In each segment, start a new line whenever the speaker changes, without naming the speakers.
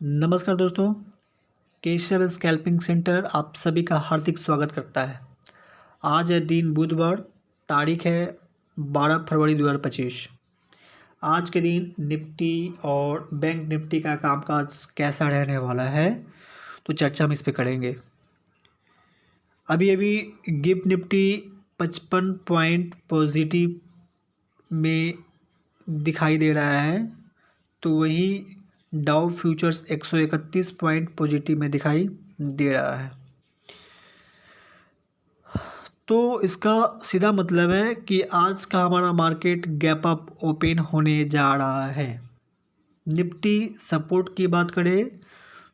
नमस्कार दोस्तों, Keshav scalping centre आप सभी का हार्दिक स्वागत करता है। आज है दिन बुधवार, तारीख है 12 फरवरी 2025। आज के दिन निफ्टी और बैंक निफ्टी का कामकाज कैसा रहने वाला है, तो चर्चा हम इस पे करेंगे। अभी अभी गिफ्ट निफ्टी 55 पॉइंट पॉजिटिव में दिखाई दे रहा है, तो वही डाउ फ्यूचर्स 131 पॉइंट पॉजिटिव में दिखाई दे रहा है। तो इसका सीधा मतलब है कि आज का हमारा मार्केट गैप अप ओपन होने जा रहा है। निफ्टी सपोर्ट की बात करें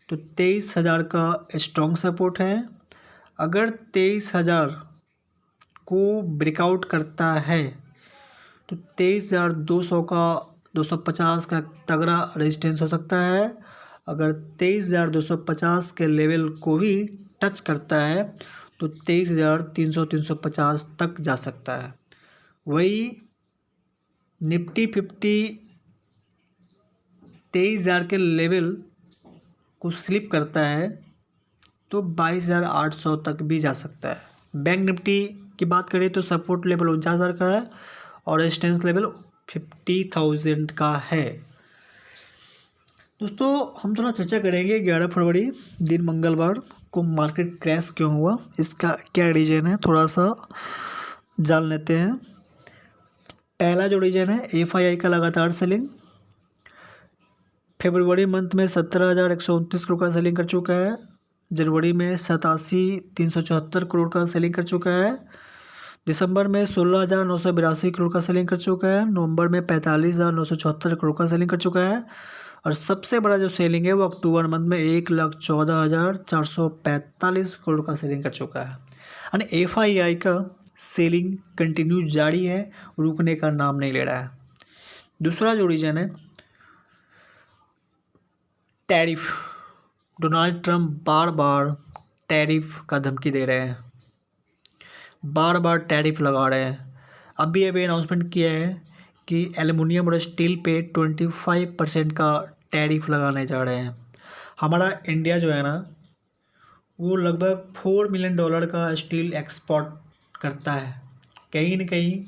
तो 23,000 का स्ट्रॉन्ग सपोर्ट है। अगर 23,000 को ब्रेकआउट करता है तो 23,200 का 250 का तगड़ा रेजिस्टेंस हो सकता है। अगर 23,250 के लेवल को भी टच करता है तो 23,300-350 तक जा सकता है। वही निफ्टी 50 23,000 के लेवल को स्लिप करता है तो 22,800 तक भी जा सकता है। बैंक निफ्टी की बात करें तो सपोर्ट लेवल 49,000 का है और रेजिस्टेंस लेवल 50,000 का है। दोस्तों, हम थोड़ा चर्चा करेंगे 11 फरवरी दिन मंगलवार को मार्केट क्रैश क्यों हुआ, इसका क्या रीजन है, थोड़ा सा जान लेते हैं। पहला जो रीजन है एफआईआई का लगातार सेलिंग। फरवरी मंथ में 17,129 करोड़ का सेलिंग कर चुका है। जनवरी में 87,374 करोड़ का सेलिंग कर चुका है। दिसंबर में 16,982 करोड़ का सेलिंग कर चुका है। नवंबर में 45,974 करोड़ का सेलिंग कर चुका है। और सबसे बड़ा जो सेलिंग है वो अक्टूबर मंथ में 1,14,445 करोड़ का सेलिंग कर चुका है। यानी एफआईआई का सेलिंग कंटिन्यू जारी है, रुकने का नाम नहीं ले रहा है। दूसरा जो रीजन है टैरिफ। डोनाल्ड ट्रंप बार बार टैरिफ का धमकी दे रहे हैं, बार बार टैरिफ लगा रहे हैं। अभी अभी अनाउंसमेंट किया है कि एल्युमिनियम और स्टील पे 25% का टैरिफ लगाने जा रहे हैं। हमारा इंडिया जो है ना, वो लगभग $4 मिलियन का स्टील एक्सपोर्ट करता है। कहीं न कहीं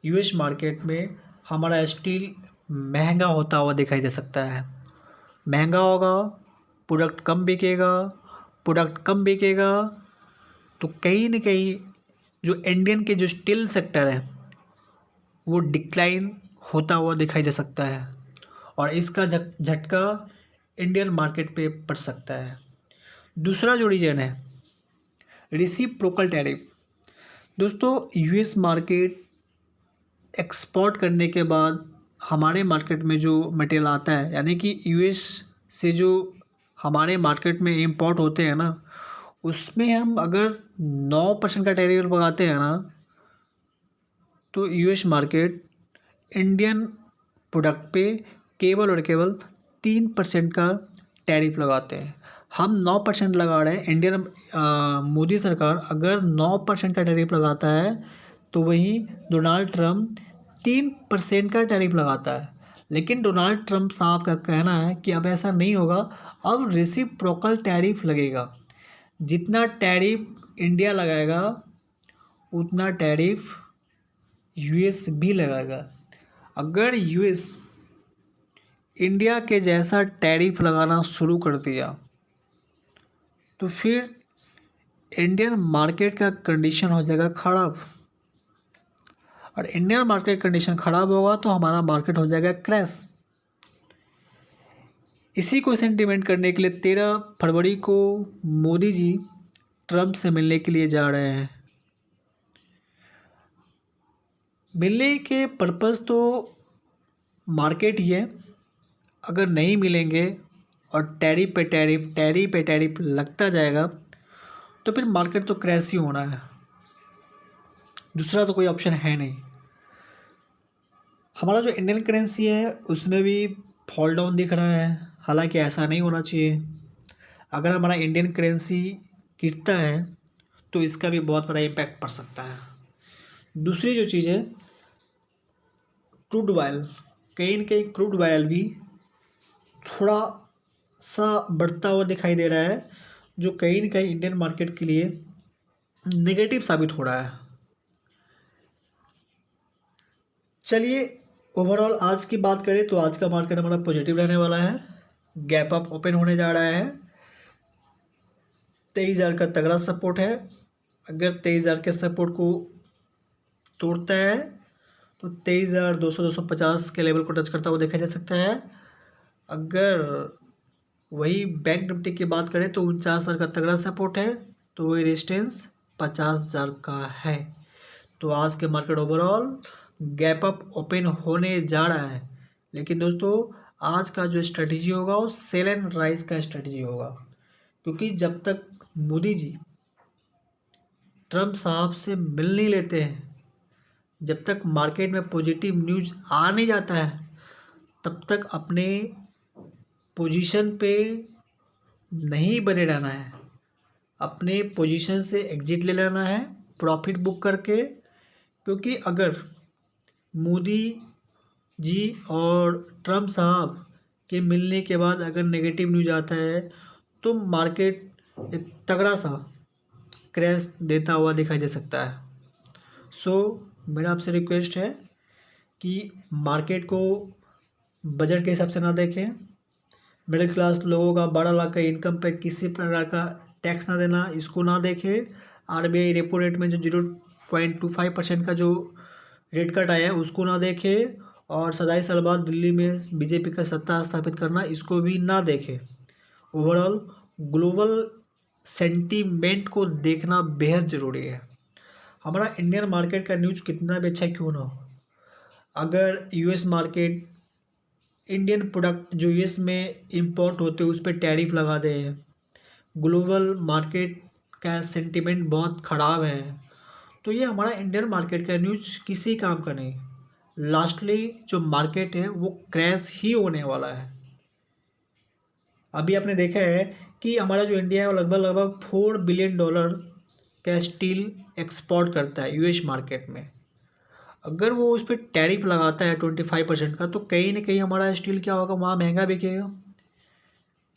यूएस मार्केट में हमारा स्टील महंगा होता हुआ दिखाई दे सकता है। महंगा होगा, प्रोडक्ट कम बिकेगा, प्रोडक्ट कम बिकेगा तो कहीं न कहीं जो इंडियन के जो स्टील सेक्टर है वो डिक्लाइन होता हुआ दिखाई दे सकता है और इसका झटका इंडियन मार्केट पे पड़ सकता है। दूसरा जो रीजन है रेसिप्रोकल टैरिफ। दोस्तों, यूएस मार्केट एक्सपोर्ट करने के बाद हमारे मार्केट में जो मटेरियल आता है, यानी कि यूएस से जो हमारे मार्केट में इंपोर्ट होते हैं ना, उसमें हम अगर 9% का टैरिफ लगाते हैं ना, तो यूएस मार्केट इंडियन प्रोडक्ट पे केवल और केवल 3% का टैरिफ लगाते हैं। हम 9% लगा रहे हैं। इंडियन मोदी सरकार अगर 9% का टैरिफ लगाता है तो वहीं डोनाल्ड ट्रंप 3% का टैरिफ लगाता है। लेकिन डोनाल्ड ट्रंप साहब का कहना है कि अब ऐसा नहीं होगा, अब रेसिप्रोकल टैरिफ लगेगा। जितना टैरिफ इंडिया लगाएगा उतना टैरिफ यूएस भी लगाएगा। अगर यूएस इंडिया के जैसा टैरिफ लगाना शुरू कर दिया तो फिर इंडियन मार्केट का कंडीशन हो जाएगा ख़राब, और इंडियन मार्केट कंडीशन ख़राब होगा तो हमारा मार्केट हो जाएगा क्रैश। इसी को सेंटिमेंट करने के लिए 13 फरवरी को मोदी जी ट्रंप से मिलने के लिए जा रहे हैं। मिलने के पर्पज़ तो मार्केट ही है। अगर नहीं मिलेंगे और टैरिफ पे टैरिफ लगता जाएगा तो फिर मार्केट तो क्रैश ही होना है, दूसरा तो कोई ऑप्शन है नहीं। हमारा जो इंडियन करेंसी है उसमें भी फॉल डाउन दिख रहा है, हालांकि ऐसा नहीं होना चाहिए। अगर हमारा इंडियन करेंसी गिरता है तो इसका भी बहुत बड़ा इम्पैक्ट पड़ सकता है। दूसरी जो चीज़ है क्रूड ऑयल, कहीं न कहीं क्रूड ऑयल भी थोड़ा सा बढ़ता हुआ दिखाई दे रहा है, जो कहीं न कहीं इंडियन मार्केट के लिए नेगेटिव साबित हो रहा है। चलिए ओवरऑल आज की बात करें तो आज का मार्केट हमारा पॉजिटिव रहने वाला है। गैप अप ओपन होने जा रहा है। 23,000 का तगड़ा सपोर्ट है। अगर 23,000 के सपोर्ट को तोड़ता है तो 23,200-250 के लेवल को टच करता हुआ देखा जा सकता है। अगर वही बैंक निफ्टी की बात करें तो 49,000 का तगड़ा सपोर्ट है, तो वही रेजिस्टेंस 50,000 का है। तो आज के market overall gap up open होने जा रहा है, लेकिन दोस्तों आज का जो स्ट्रेटजी होगा वो सेल एंड राइज का स्ट्रेटजी होगा, क्योंकि जब तक मोदी जी ट्रम्प साहब से मिल नहीं लेते हैं, जब तक मार्केट में पॉजिटिव न्यूज़ आ नहीं जाता है, तब तक अपने पोजीशन पे नहीं बने रहना है। अपने पोजीशन से एग्जिट ले लेना है प्रॉफिट बुक करके, क्योंकि अगर मोदी जी और ट्रम्प साहब के मिलने के बाद अगर नेगेटिव न्यूज़ आता है तो मार्केट एक तगड़ा सा क्रैश देता हुआ दिखाई दे सकता है। सो मेरा आपसे रिक्वेस्ट है कि मार्केट को बजट के हिसाब से ना देखें। मिडिल क्लास लोगों का 12 लाख का इनकम पे किसी प्रकार का टैक्स ना देना, इसको ना देखें। आरबीआई रेपो रेट में जो 0.25% का जो रेट कट आया है उसको ना देखें, और 27 साल बाद दिल्ली में बीजेपी का सत्ता स्थापित करना, इसको भी ना देखें। ओवरऑल ग्लोबल सेंटीमेंट को देखना बेहद ज़रूरी है। हमारा इंडियन मार्केट का न्यूज़ कितना भी अच्छा क्यों ना हो, अगर यूएस मार्केट इंडियन प्रोडक्ट जो यूएस में इंपोर्ट होते हैं उस पर टैरिफ लगा दे, ग्लोबल मार्केट का सेंटीमेंट बहुत ख़राब है, तो ये हमारा इंडियन मार्केट का न्यूज़ किसी काम का नहीं। लास्टली जो मार्केट है वो क्रैश ही होने वाला है। अभी आपने देखा है कि हमारा जो इंडिया है वो लगभग $4 बिलियन का स्टील एक्सपोर्ट करता है यूएस मार्केट में। अगर वो उस पर टैरिफ लगाता है 25% का, तो कहीं ना कहीं हमारा स्टील क्या होगा, वहाँ महंगा बिकेगा।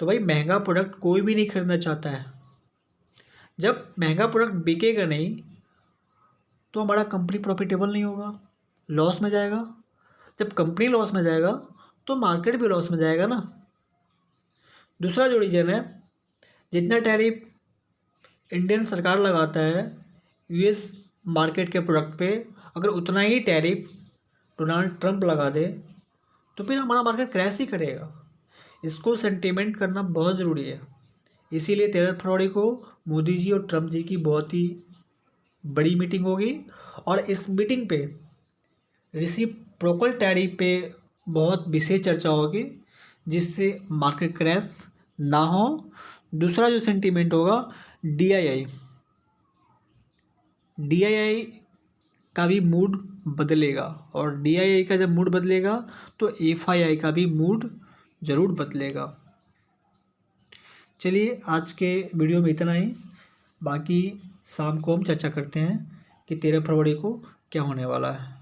तो भाई महंगा प्रोडक्ट कोई भी नहीं खरीदना चाहता है। जब महंगा प्रोडक्ट बिकेगा नहीं तो हमारा कंपनी प्रॉफिटेबल नहीं होगा, लॉस में जाएगा। जब कंपनी लॉस में जाएगा तो मार्केट भी लॉस में जाएगा ना। दूसरा जो रीज़न है, जितना टैरिफ इंडियन सरकार लगाता है यूएस मार्केट के प्रोडक्ट पे, अगर उतना ही टैरिफ डोनाल्ड ट्रंप लगा दे तो फिर हमारा मार्केट क्रैश ही करेगा। इसको सेंटिमेंट करना बहुत ज़रूरी है। इसीलिए 13 फरवरी को मोदी जी और ट्रंप जी की बहुत ही बड़ी मीटिंग होगी, और इस मीटिंग पे रेसिप्रोकल टैरिफ पे बहुत विशेष चर्चा होगी, जिससे मार्केट क्रैश ना हो। दूसरा जो सेंटीमेंट होगा, डीआईआई का भी मूड बदलेगा, और डीआईआई का जब मूड बदलेगा तो एफआईआई का भी मूड ज़रूर बदलेगा। चलिए आज के वीडियो में इतना ही, बाकी शाम को हम चर्चा करते हैं कि 13 फरवरी को क्या होने वाला है।